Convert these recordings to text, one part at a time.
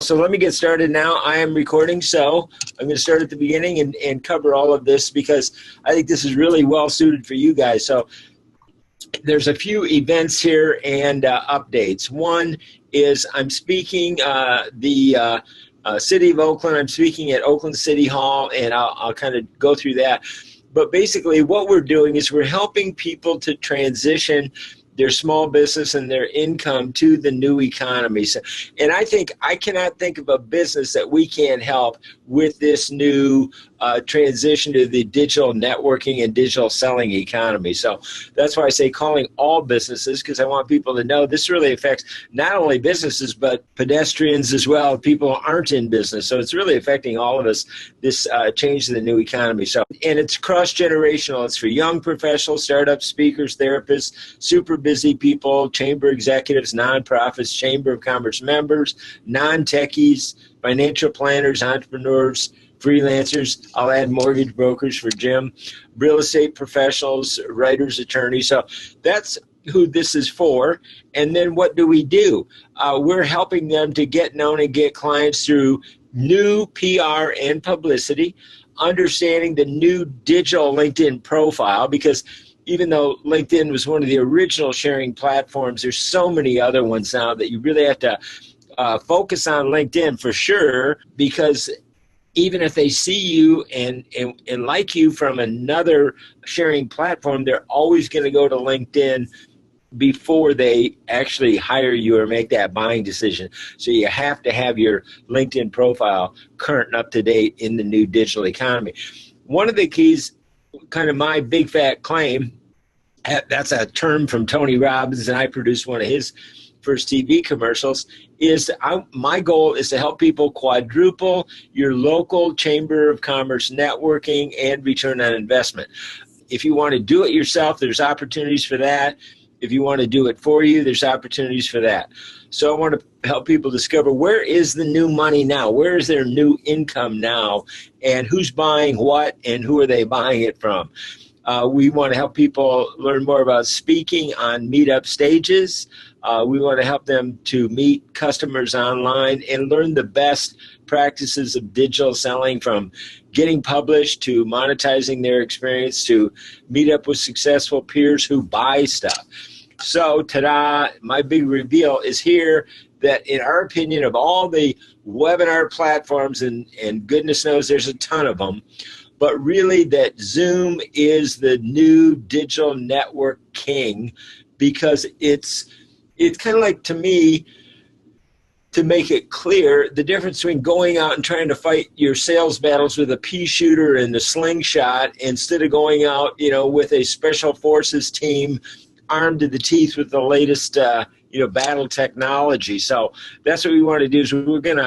So let me get started now. I am recording, so I'm going to start at the beginning and cover all of this because I think this is really well suited for you guys. So there's a few events here and updates. One is I'm speaking the City of Oakland. I'm speaking at Oakland City Hall, and I'll kind of go through that. But basically what we're doing is we're helping people to transition their small business and their income to the new economy. So, and I think I cannot think of a business that we can't help with this new transition to the digital networking and digital selling economy. So that's why I say calling all businesses, because I want people to know this really affects not only businesses, but pedestrians as well, people who aren't in business. So it's really affecting all of us, this change to the new economy. So, and it's cross-generational. It's for young professionals, startups, speakers, therapists, super busy people, chamber executives, nonprofits, chamber of commerce members, non-techies, financial planners, entrepreneurs, freelancers. I'll add mortgage brokers for Jim, real estate professionals, writers, attorneys. So that's who this is for. And then what do? We're helping them to get known and get clients through new PR and publicity, understanding the new digital LinkedIn profile, because even though LinkedIn was one of the original sharing platforms, there's so many other ones now that you really have to focus on LinkedIn for sure, because even if they see you and like you from another sharing platform, they're always going to go to LinkedIn before they actually hire you or make that buying decision. So you have to have your LinkedIn profile current and up to date in the new digital economy. One of the keys, kind of my big fat claim, that's a term from Tony Robbins, and I produced one of his first TV commercials, is my goal is to help people quadruple your local chamber of commerce networking and return on investment. If you want to do it yourself, there's opportunities for that. If you want to do it for you, there's opportunities for that. So I want to help people discover where is the new money now? Where is their new income now? And who's buying what and who are they buying it from? We want to help people learn more about speaking on Meetup stages. We want to help them to meet customers online and learn the best practices of digital selling, from getting published to monetizing their experience to meet up with successful peers who buy stuff. So, ta-da, my big reveal is here that in our opinion of all the webinar platforms, and goodness knows there's a ton of them, but really that Zoom is the new digital network king, because it's kind of like, to me, to make it clear, the difference between going out and trying to fight your sales battles with a pea shooter and a slingshot instead of going out, with a special forces team armed to the teeth with the latest, battle technology. So that's what we want to do. Is we're going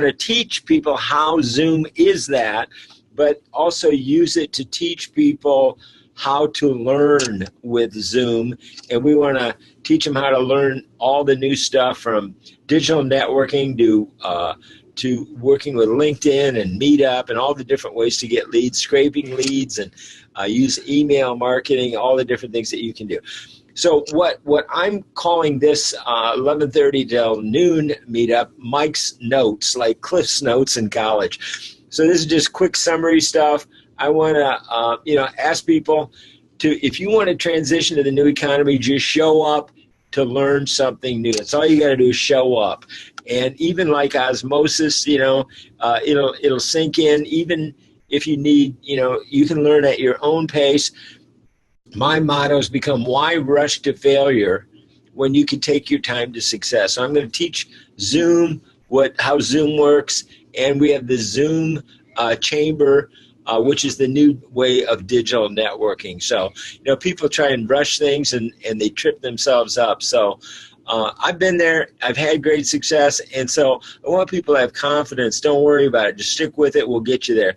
to teach people how Zoom is that, but also use it to teach people how to learn with Zoom. And we want to teach them how to learn all the new stuff, from digital networking to working with LinkedIn and Meetup and all the different ways to get leads, scraping leads, and use email marketing, all the different things that you can do. So what I'm calling this 11:30 till noon meetup, Mike's Notes, like Cliff's Notes in college. So this is just quick summary stuff. I want to, ask people to, if you want to transition to the new economy, just show up to learn something new. That's all you got to do, is show up. And even like osmosis, it'll sink in. Even if you need, you can learn at your own pace. My motto has become, why rush to failure when you can take your time to success? So I'm going to teach Zoom, how Zoom works, and we have the Zoom chamber, which is the new way of digital networking. So, people try and rush things and they trip themselves up. So I've been there. I've had great success. And so I want people to have confidence. Don't worry about it. Just stick with it. We'll get you there.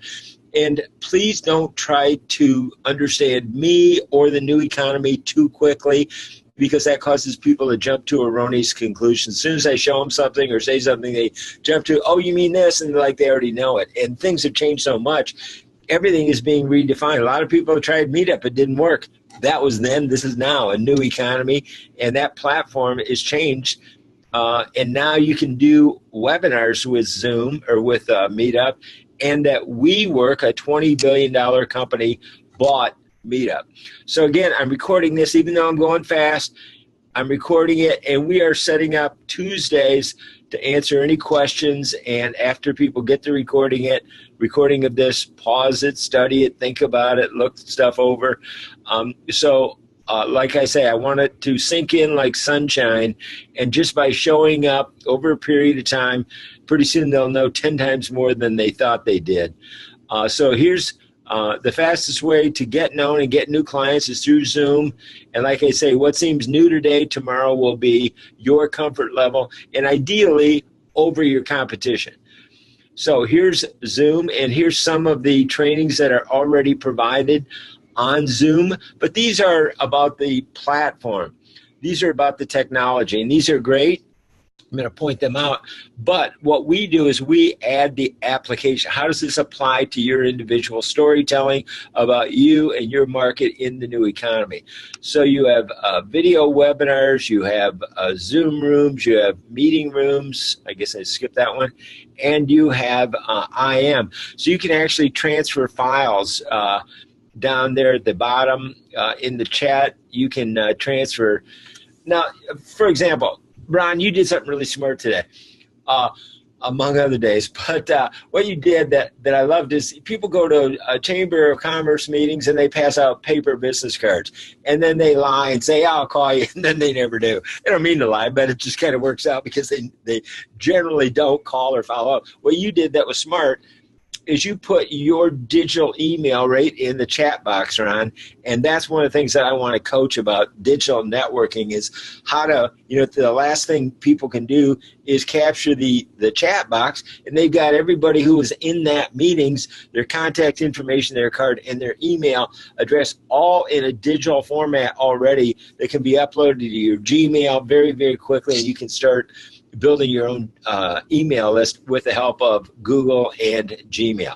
And please don't try to understand me or the new economy too quickly, because that causes people to jump to erroneous conclusions. As soon as I show them something or say something, they jump to, oh, you mean this? And like they already know it. And things have changed so much. Everything is being redefined. A lot of people have tried Meetup. It didn't work. That was then. This is now a new economy. And that platform is changed and now you can do webinars with Zoom or with Meetup, and that WeWork, a $20 billion company, bought Meetup. So again, I'm recording this, even though I'm going fast, I'm recording it, and we are setting up Tuesdays to answer any questions. And after people get the recording of this, pause it, study it, think about it, look stuff over. Like I say, I want it to sink in like sunshine, and just by showing up over a period of time, pretty soon they'll know 10 times more than they thought they did. So here's the fastest way to get known and get new clients is through Zoom. And like I say, what seems new today, tomorrow will be your comfort level, and ideally over your competition. So here's Zoom, and here's some of the trainings that are already provided on Zoom, but these are about the platform. These are about the technology, and these are great. I'm going to point them out. But what we do is we add the application. How does this apply to your individual storytelling about you and your market in the new economy? So you have video webinars, you have Zoom rooms, you have meeting rooms. I guess I skipped that one. And you have IM. So you can actually transfer files down there at the bottom in the chat. You can transfer. Now, for example, Ron, you did something really smart today, among other days. But what you did that I loved is people go to Chamber of Commerce meetings and they pass out paper business cards. And then they lie and say, I'll call you, and then they never do. They don't mean to lie, but it just kind of works out because they generally don't call or follow up. What you did that was smart is you put your digital email right in the chat box, Ron, and that's one of the things that I want to coach about digital networking is how to, the last thing people can do is capture the chat box, and they've got everybody who was in that meetings, their contact information, their card, and their email address all in a digital format already that can be uploaded to your Gmail very, very quickly, and you can start building your own email list with the help of Google and Gmail.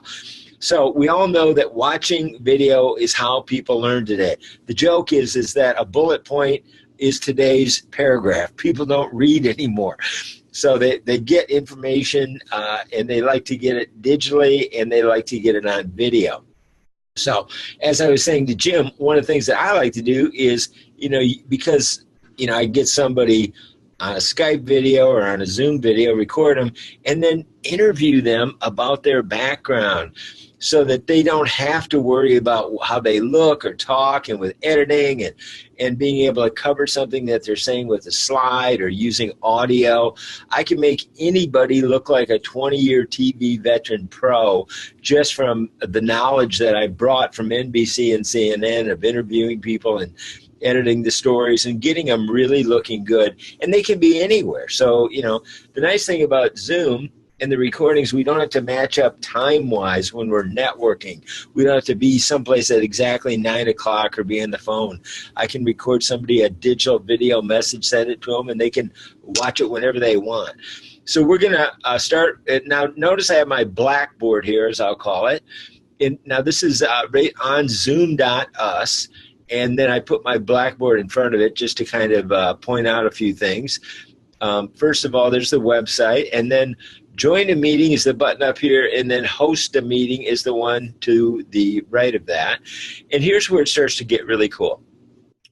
So we all know that watching video is how people learn today. The joke is that a bullet point is today's paragraph. People don't read anymore. So they get information and they like to get it digitally, and they like to get it on video. So as I was saying to Jim, one of the things that I like to do is, because I get somebody on a Skype video or on a Zoom video, record them, and then interview them about their background so that they don't have to worry about how they look or talk, and with editing and being able to cover something that they're saying with a slide or using audio. I can make anybody look like a 20-year TV veteran pro just from the knowledge that I brought from NBC and CNN of interviewing people and editing the stories and getting them really looking good. And they can be anywhere. So, the nice thing about Zoom and the recordings, we don't have to match up time-wise when we're networking. We don't have to be someplace at exactly 9 o'clock or be on the phone. I can record somebody a digital video message, send it to them, and they can watch it whenever they want. So we're going to start. Now, notice I have my blackboard here, as I'll call it. And now this is right on Zoom.us. And then I put my blackboard in front of it just to kind of point out a few things. First of all, there's the website, and then join a meeting is the button up here, and then host a meeting is the one to the right of that. And here's where it starts to get really cool.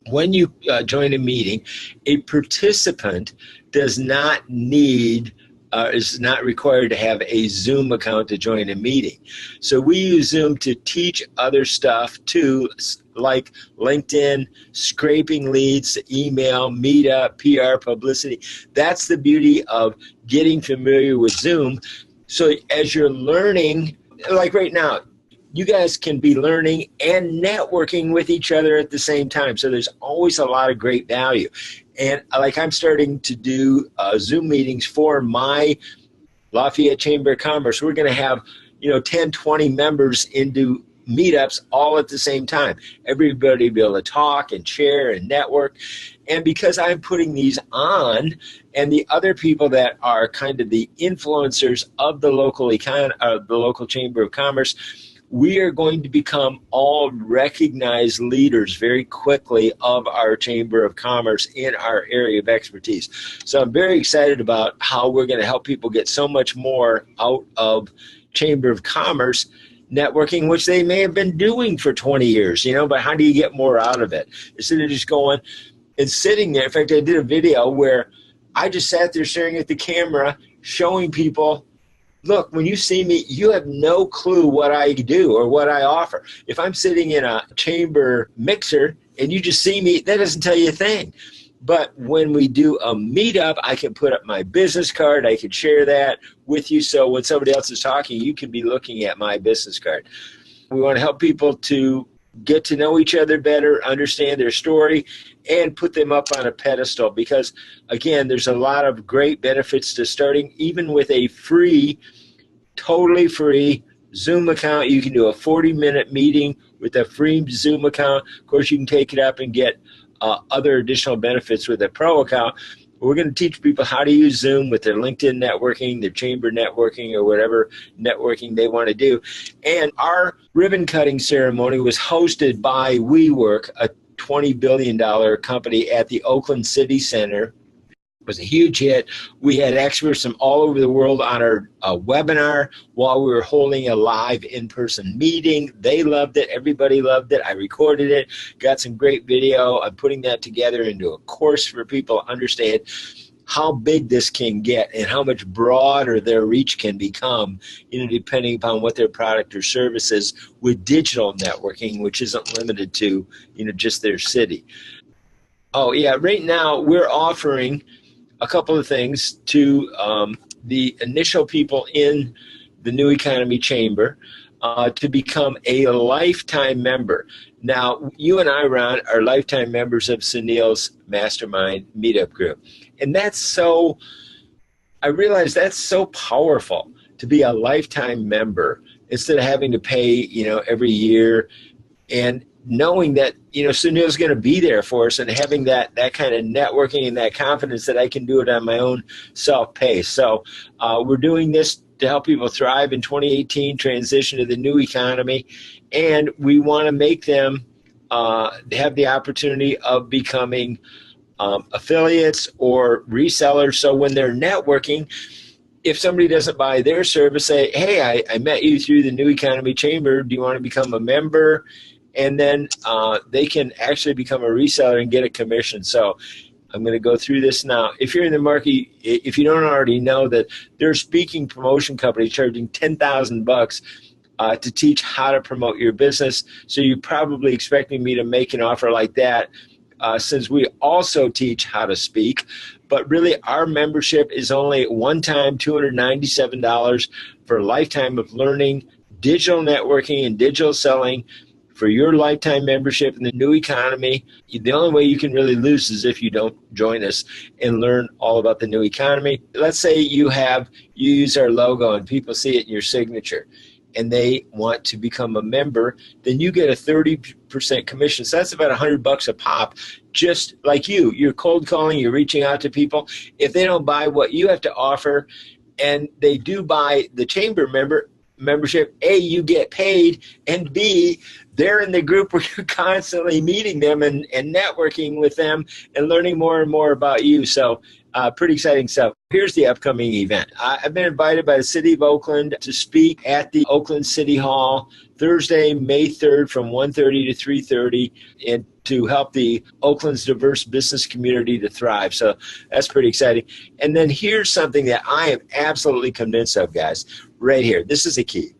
When you join a meeting, a participant does not need is not required to have a Zoom account to join a meeting. So we use Zoom to teach other stuff too, like LinkedIn, scraping leads, email, Meetup, PR, publicity. That's the beauty of getting familiar with Zoom. So as you're learning, like right now, you guys can be learning and networking with each other at the same time. So there's always a lot of great value. And like I'm starting to do Zoom meetings for my Lafayette Chamber of Commerce. We're going to have 10, 20 members into meetups all at the same time. Everybody will be able to talk and share and network. And because I'm putting these on, and the other people that are kind of the influencers of the local the local Chamber of Commerce we are going to become all recognized leaders very quickly of our Chamber of Commerce in our area of expertise. So I'm very excited about how we're going to help people get so much more out of Chamber of Commerce networking, which they may have been doing for 20 years, but how do you get more out of it? Instead of just going and sitting there. In fact, I did a video where I just sat there staring at the camera, showing people, look, when you see me, you have no clue what I do or what I offer. If I'm sitting in a chamber mixer and you just see me, that doesn't tell you a thing. But when we do a meetup, I can put up my business card. I can share that with you. So when somebody else is talking, you can be looking at my business card. We want to help people to get to know each other better, understand their story, and put them up on a pedestal. Because, again, there's a lot of great benefits to starting, even with a free, totally free Zoom account. You can do a 40-minute meeting with a free Zoom account. Of course, you can take it up and get other additional benefits with a pro account. We're going to teach people how to use Zoom with their LinkedIn networking, their chamber networking, or whatever networking they want to do. And our ribbon cutting ceremony was hosted by WeWork, a $20 billion company at the Oakland City Center. It was a huge hit. We had experts from all over the world on our webinar while we were holding a live in-person meeting. They loved it. Everybody loved it. I recorded it, got some great video. I'm putting that together into a course for people to understand how big this can get and how much broader their reach can become, depending upon what their product or service is with digital networking, which isn't limited to, just their city. Oh, yeah, right now we're offering a couple of things to the initial people in the New Economy Chamber to become a lifetime member. Now, you and I, Ron, are lifetime members of Sunil's Mastermind Meetup group. And I realize that's so powerful to be a lifetime member instead of having to pay, every year, and knowing that, Sunil's going to be there for us and having that kind of networking and that confidence that I can do it on my own self-pace. So we're doing this to help people thrive in 2018, transition to the new economy, and we want to make them have the opportunity of becoming affiliates or resellers. So when they're networking, if somebody doesn't buy their service, say, hey, I met you through the New Economy Chamber. Do you want to become a member? And then they can actually become a reseller and get a commission. So I'm going to go through this now. If you're in the market, if you don't already know that there are speaking promotion companies charging $10,000 to teach how to promote your business. So you're probably expecting me to make an offer like that since we also teach how to speak. But really, our membership is only one-time $297 for a lifetime of learning, digital networking, and digital selling. For your lifetime membership in the New Economy, the only way you can really lose is if you don't join us and learn all about the New Economy. Let's say you use our logo and people see it in your signature and they want to become a member, then you get a 30% commission. So that's about $100 a pop, just like you. You're cold calling, you're reaching out to people. If they don't buy what you have to offer and they do buy the chamber membership, A, you get paid, and B, they're in the group where you're constantly meeting them and networking with them and learning more and more about you. So pretty exciting stuff. Here's the upcoming event. I've been invited by the City of Oakland to speak at the Oakland City Hall Thursday, May 3rd from 1:30 to 3:30 and to help the Oakland's diverse business community to thrive. So that's pretty exciting. And then here's something that I am absolutely convinced of, guys, right here. This is a key.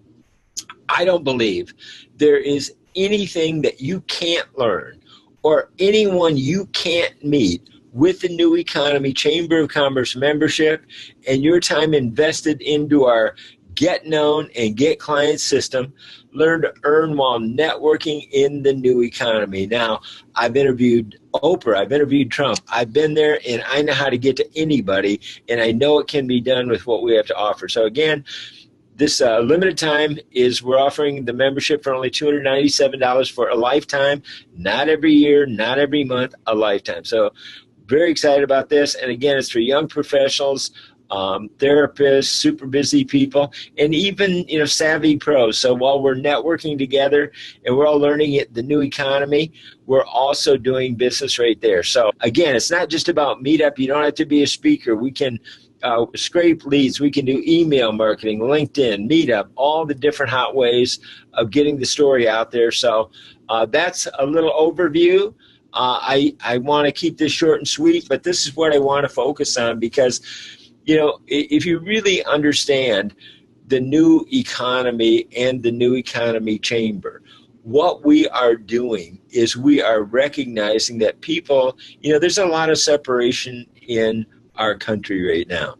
I don't believe there is anything that you can't learn or anyone you can't meet with the New Economy Chamber of Commerce membership and your time invested into our Get Known and Get Clients system. Learn to earn while networking in the new economy. Now, I've interviewed Oprah, I've interviewed Trump, I've been there, and I know how to get to anybody, and I know it can be done with what we have to offer. So again, this limited time is we're offering the membership for only $297 for a lifetime, not every year, not every month, a lifetime. So very excited about this. And again, it's for young professionals therapists, super busy people, and even, savvy pros. So while we're networking together and we're all learning the new economy, we're also doing business right there. So again, it's not just about Meetup. You don't have to be a speaker. We can scrape leads. We can do email marketing, LinkedIn, Meetup, all the different hot ways of getting the story out there. So that's a little overview. I want to keep this short and sweet, but this is what I want to focus on because, if you really understand the new economy and the new economy chamber, what we are doing is we are recognizing that people, there's a lot of separation in our country right now.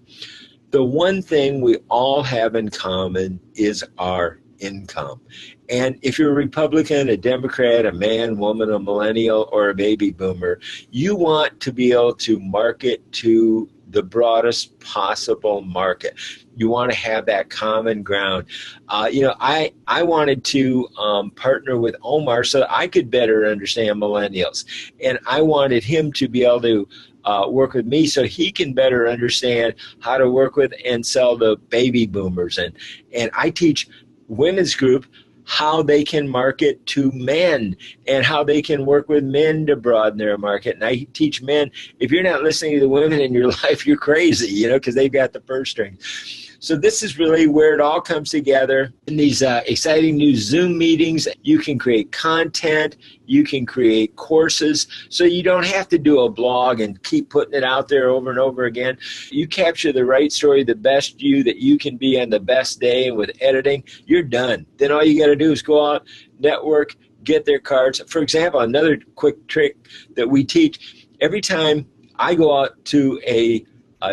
The one thing we all have in common is our income. And if you're a Republican, a Democrat, a man, woman, a millennial, or a baby boomer, you want to be able to market to the broadest possible market. You want to have that common ground. I wanted to partner with Omar so that I could better understand millennials. And I wanted him to be able to work with me so he can better understand how to work with and sell the baby boomers. And I teach women's group how they can market to men and how they can work with men to broaden their market. And I teach men, if you're not listening to the women in your life, you're crazy, because they've got the purse strings. So this is really where it all comes together in these exciting new Zoom meetings. You can create content, you can create courses, so you don't have to do a blog and keep putting it out there over and over again. You capture the right story, the best you that you can be on the best day, and with editing, you're done. Then all you got to do is go out, network, get their cards. For example, another quick trick that we teach, every time I go out to a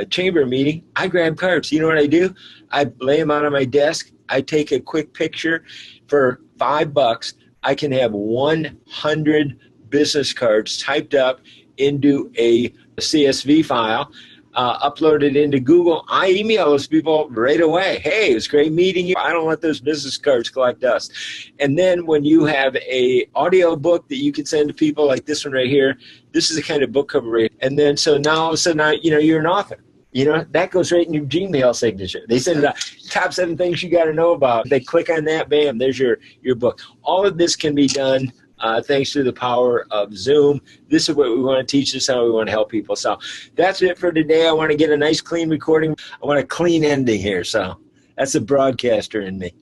chamber meeting, I grab cards. You know what I do? I lay them out on my desk. I take a quick picture. For $5, I can have 100 business cards typed up into a CSV file, upload it into Google. I email those people right away. Hey, it was great meeting you. I don't let those business cards collect dust. And then when you have a audio book that you can send to people like this one right here, this is the kind of book cover rate. And then so now all of a sudden, you're an author. That goes right in your Gmail signature. They send the top 7 things you got to know about. They click on that, bam, there's your book. All of this can be done thanks to the power of Zoom. This is what we want to teach. This is how we want to help people. So that's it for today. I want to get a nice clean recording. I want a clean ending here. So that's the broadcaster in me.